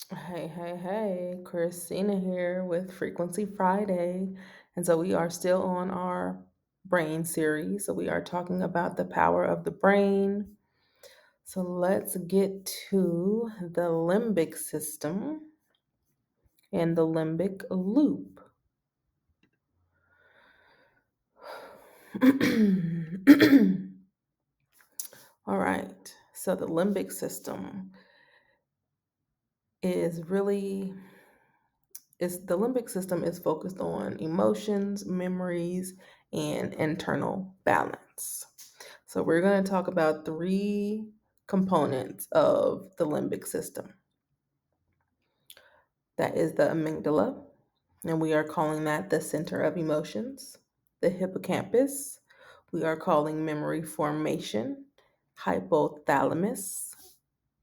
Hey, Christina here with Frequency Friday. And so we are still on our brain series. So we are talking about the power of the brain. So let's get to the limbic system and the limbic loop. All right. So the limbic system is really is the limbic system is focused on emotions, memories, and internal balance. So we're going to talk about three components of the limbic system. That is the amygdala, and we are calling that the center of emotions. The hippocampus, we are calling memory formation. Hypothalamus,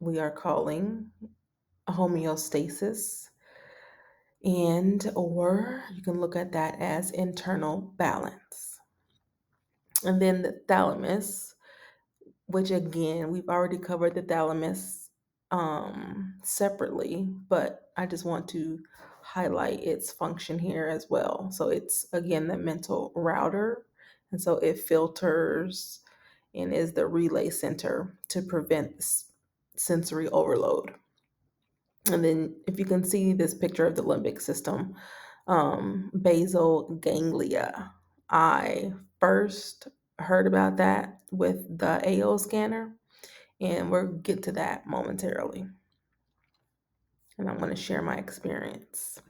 we are calling homeostasis. And or you can look at that as internal balance. And then the thalamus, which again, we've already covered the thalamus separately, but I just want to highlight its function here as well. So it's again the mental router. And so it filters and is the relay center to prevent sensory overload. And then if you can see this picture of the limbic system, basal ganglia. I first heard about that with the AO scanner, and we'll get to that momentarily. And I'm going to share my experience.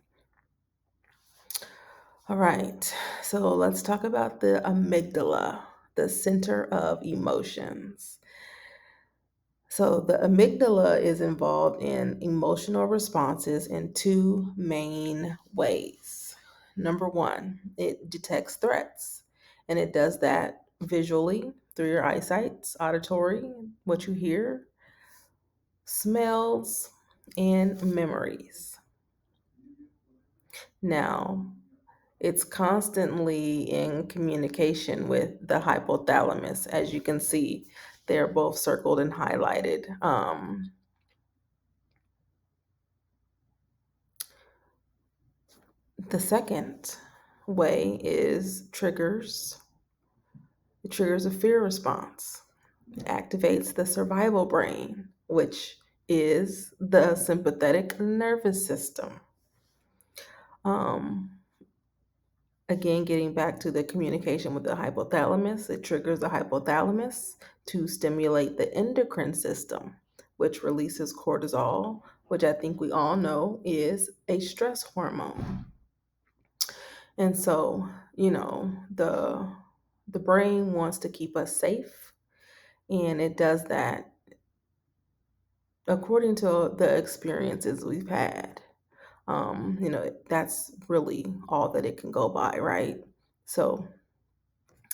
All right, so let's talk about the amygdala, the center of emotions. So, the amygdala is involved in emotional responses in two main ways. Number one, it detects threats, and it does that visually through your eyesight, auditory, what you hear, smells, and memories. Now, it's constantly in communication with the hypothalamus. As you can see, they're both circled and highlighted. The second way is triggers. It triggers a fear response. It activates the survival brain, which is the sympathetic nervous system. Um, Again, getting back to the communication with the hypothalamus, it triggers the hypothalamus to stimulate the endocrine system, which releases cortisol, which I think we all know is a stress hormone. And so, the brain wants to keep us safe, and it does that according to the experiences we've had. That's really all that it can go by, right? So,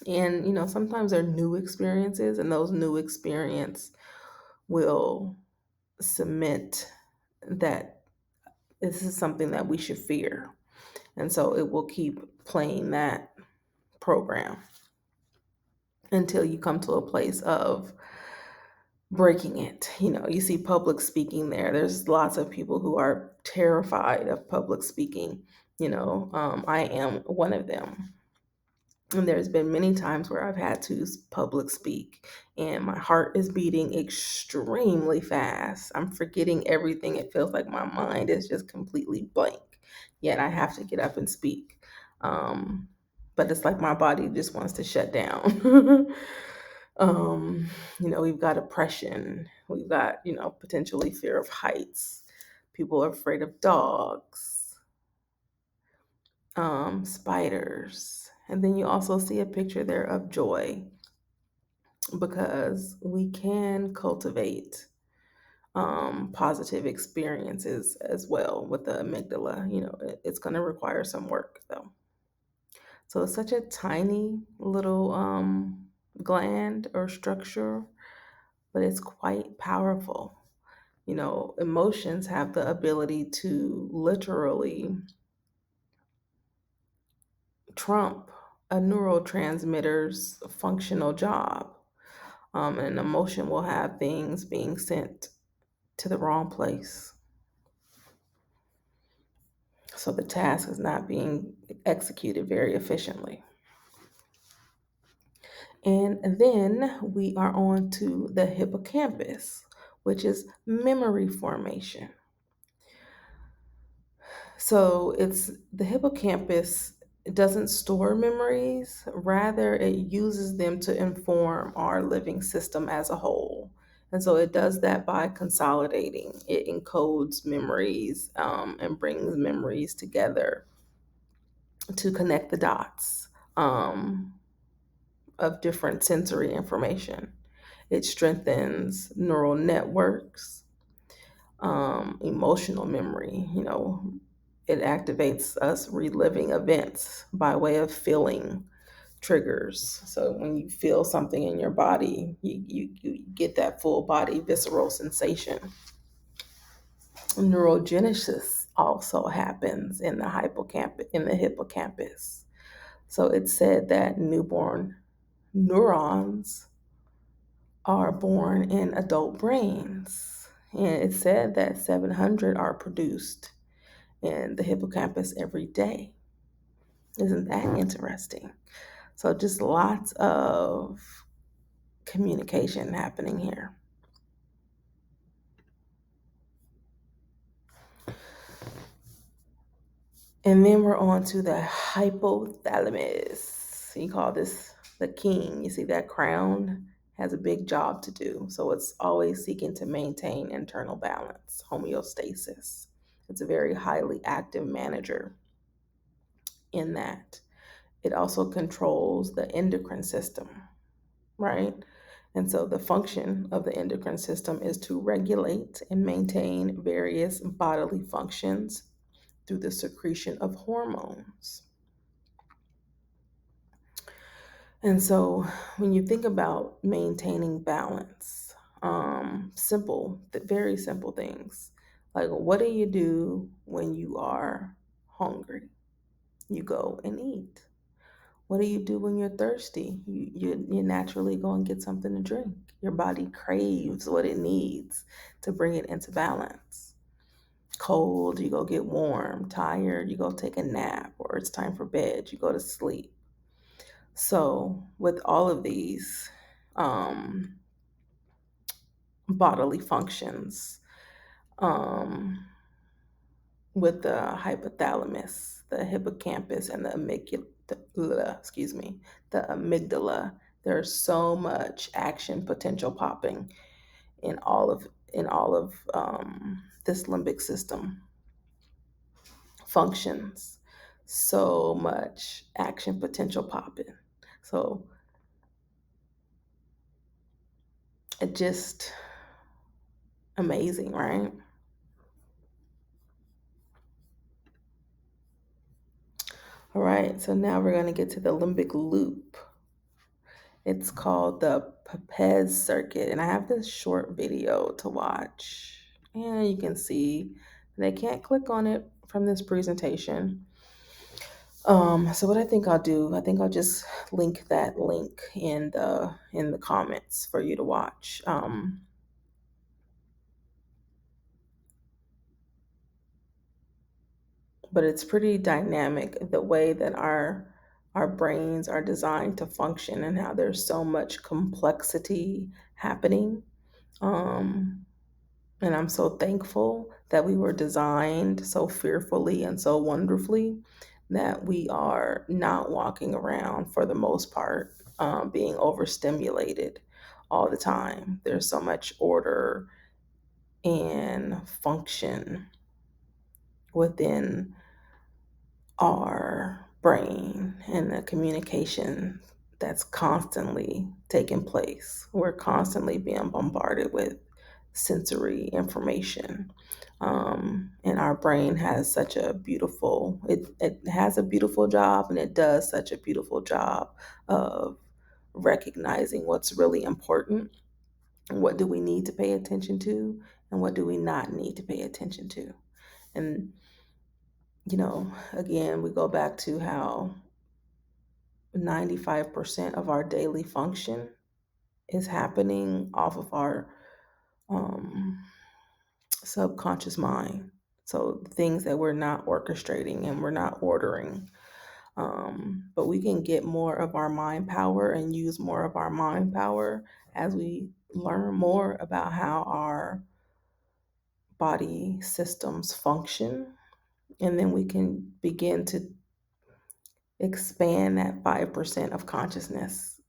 and sometimes they're new experiences, and those new experience will cement that this is something that we should fear. And so it will keep playing that program until you come to a place of breaking it. You see public speaking there. There's lots of people who are terrified of public speaking. I am one of them. And there's been many times where I've had to public speak, and my heart is beating extremely fast. I'm forgetting everything. It feels like my mind is just completely blank. Yet I have to get up and speak. But it's like my body just wants to shut down. um, we've got oppression. We've got, potentially fear of heights. People are afraid of dogs, spiders. And then you also see a picture there of joy because we can cultivate positive experiences as well with the amygdala. It's going to require some work though. So it's such a tiny little gland or structure, but it's quite powerful. Emotions have the ability to literally trump a neurotransmitter's functional job. And an emotion will have things being sent to the wrong place. So the task is not being executed very efficiently. And then we are on to the hippocampus, which is memory formation. So it's the hippocampus, it doesn't store memories, rather, it uses them to inform our living system as a whole. And so it does that by consolidating. It encodes memories and brings memories together to connect the dots of different sensory information. It strengthens neural networks, emotional memory. It activates us reliving events by way of feeling triggers. So when you feel something in your body, you get that full body visceral sensation. Neurogenesis also happens in the hippocampus. So it's said that newborn neurons are born in adult brains. And it's said that 700 are produced in the hippocampus every day. Isn't that interesting? So, just lots of communication happening here. And then we're on to the hypothalamus. You call this the king. You see that crown has a big job to do. So it's always seeking to maintain internal balance, homeostasis. It's a very highly active manager in that. It also controls the endocrine system, right? And so the function of the endocrine system is to regulate and maintain various bodily functions through the secretion of hormones. And so when you think about maintaining balance, very simple things, like what do you do when you are hungry? You go and eat. What do you do when you're thirsty? You naturally go and get something to drink. Your body craves what it needs to bring it into balance. Cold, you go get warm. Tired, you go take a nap, or it's time for bed, you go to sleep. So, with all of these um, bodily functions, um, with the hypothalamus, the hippocampus, and the amygdala, there's so much action potential popping in all of this limbic system functions. So much action potential popping. So it just amazing, right? All right, so now we're going to get to the limbic loop. It's called the Papez Circuit, and I have this short video to watch. And you can see they can't click on it from this presentation. So what I think I'll do, I think I'll just link that link in the comments for you to watch. But it's pretty dynamic the way that our brains are designed to function and how there's so much complexity happening. Um, and I'm so thankful that we were designed so fearfully and so wonderfully that we are not walking around for the most part being overstimulated all the time. There's so much order and function within our brain and the communication that's constantly taking place. We're constantly being bombarded with sensory information. And our brain has such a it has a beautiful job, and it does such a beautiful job of recognizing what's really important. What do we need to pay attention to, and what do we not need to pay attention to? And again, we go back to how 95% of our daily function is happening off of our um, subconscious mind. So things that we're not orchestrating and we're not ordering. But we can get more of our mind power and use more of our mind power as we learn more about how our body systems function. And then we can begin to expand that 5% of consciousness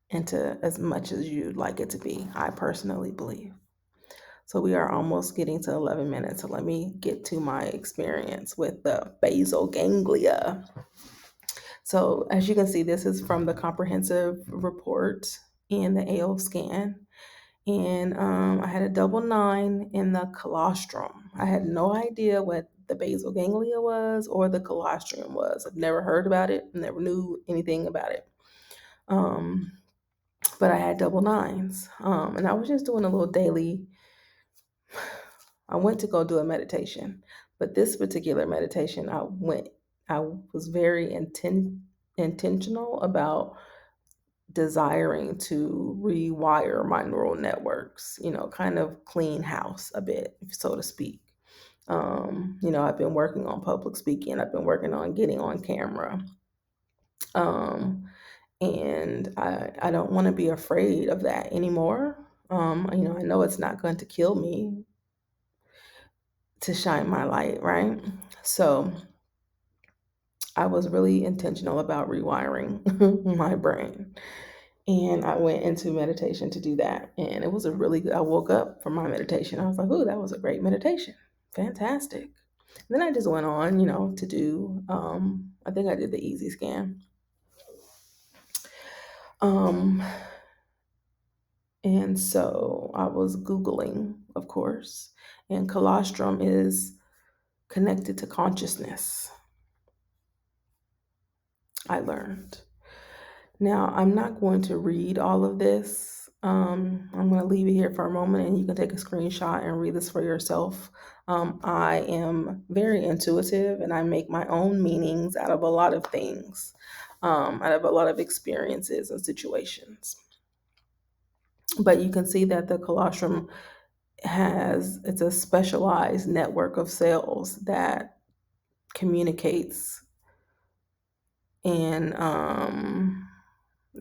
into as much as you'd like it to be, I personally believe. So we are almost getting to 11 minutes. So let me get to my experience with the basal ganglia. So as you can see, this is from the comprehensive report in the AO scan. And I had a double 9 in the colostrum. I had no idea what the basal ganglia was or the colostrum was. I've never heard about it, never knew anything about it. Um, but I had double 9s. And I was just doing a little daily. I went to go do a meditation, but this particular meditation, I was very intentional about desiring to rewire my neural networks, kind of clean house a bit, so to speak. I've been working on public speaking, I've been working on getting on camera. And I don't want to be afraid of that anymore. I know it's not going to kill me to shine my light, right? So I was really intentional about rewiring my brain. And I went into meditation to do that. And it was a really good, I woke up from my meditation. I was like, oh, that was a great meditation. Fantastic. And then I just went on, to do, I think I did the easy scan. Um, and so I was Googling, of course, and colostrum is connected to consciousness, I learned. Now, I'm not going to read all of this. I'm going to leave it here for a moment and you can take a screenshot and read this for yourself. I am very intuitive and I make my own meanings out of a lot of things, out of a lot of experiences and situations. But you can see that the colostrum it's a specialized network of cells that communicates and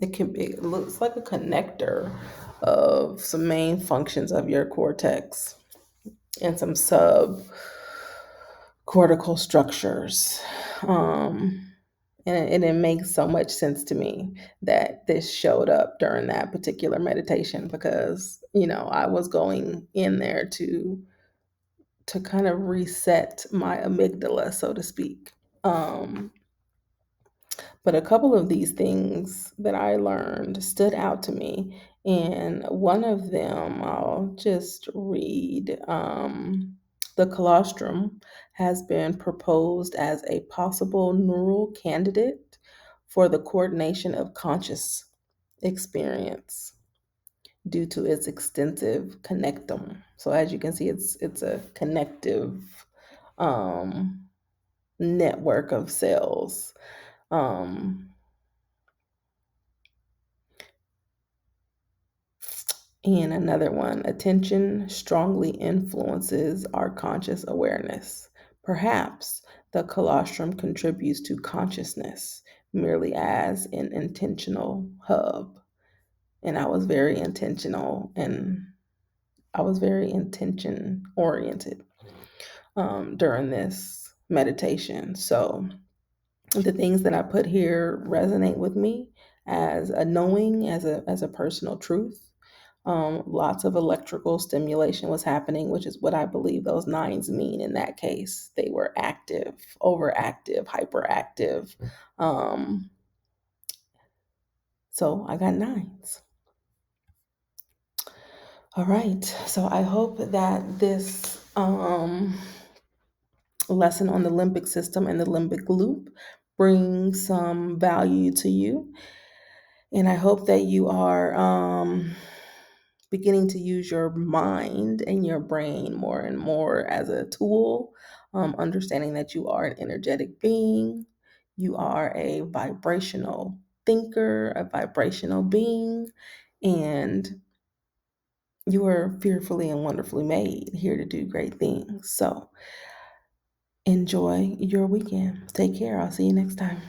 it looks like a connector of some main functions of your cortex and some sub cortical structures. And it makes so much sense to me that this showed up during that particular meditation because, I was going in there to kind of reset my amygdala, so to speak. But a couple of these things that I learned stood out to me. And one of them, I'll just read. The colostrum has been proposed as a possible neural candidate for the coordination of conscious experience due to its extensive connectome. So as you can see, it's a connective um, network of cells. Um, And another one, attention strongly influences our conscious awareness. Perhaps the colostrum contributes to consciousness merely as an intentional hub. And I was very intentional and I was very intention oriented during this meditation. So the things that I put here resonate with me as a knowing, as a personal truth. Lots of electrical stimulation was happening, which is what I believe those 9s mean in that case. They were active, overactive, hyperactive. Um, so I got 9s. All right. So I hope that this lesson on the limbic system and the limbic loop brings some value to you. And I hope that you are beginning to use your mind and your brain more and more as a tool, understanding that you are an energetic being, you are a vibrational thinker, a vibrational being, and You are fearfully and wonderfully made, here to do great things. So enjoy your weekend. Take care. I'll see you next time.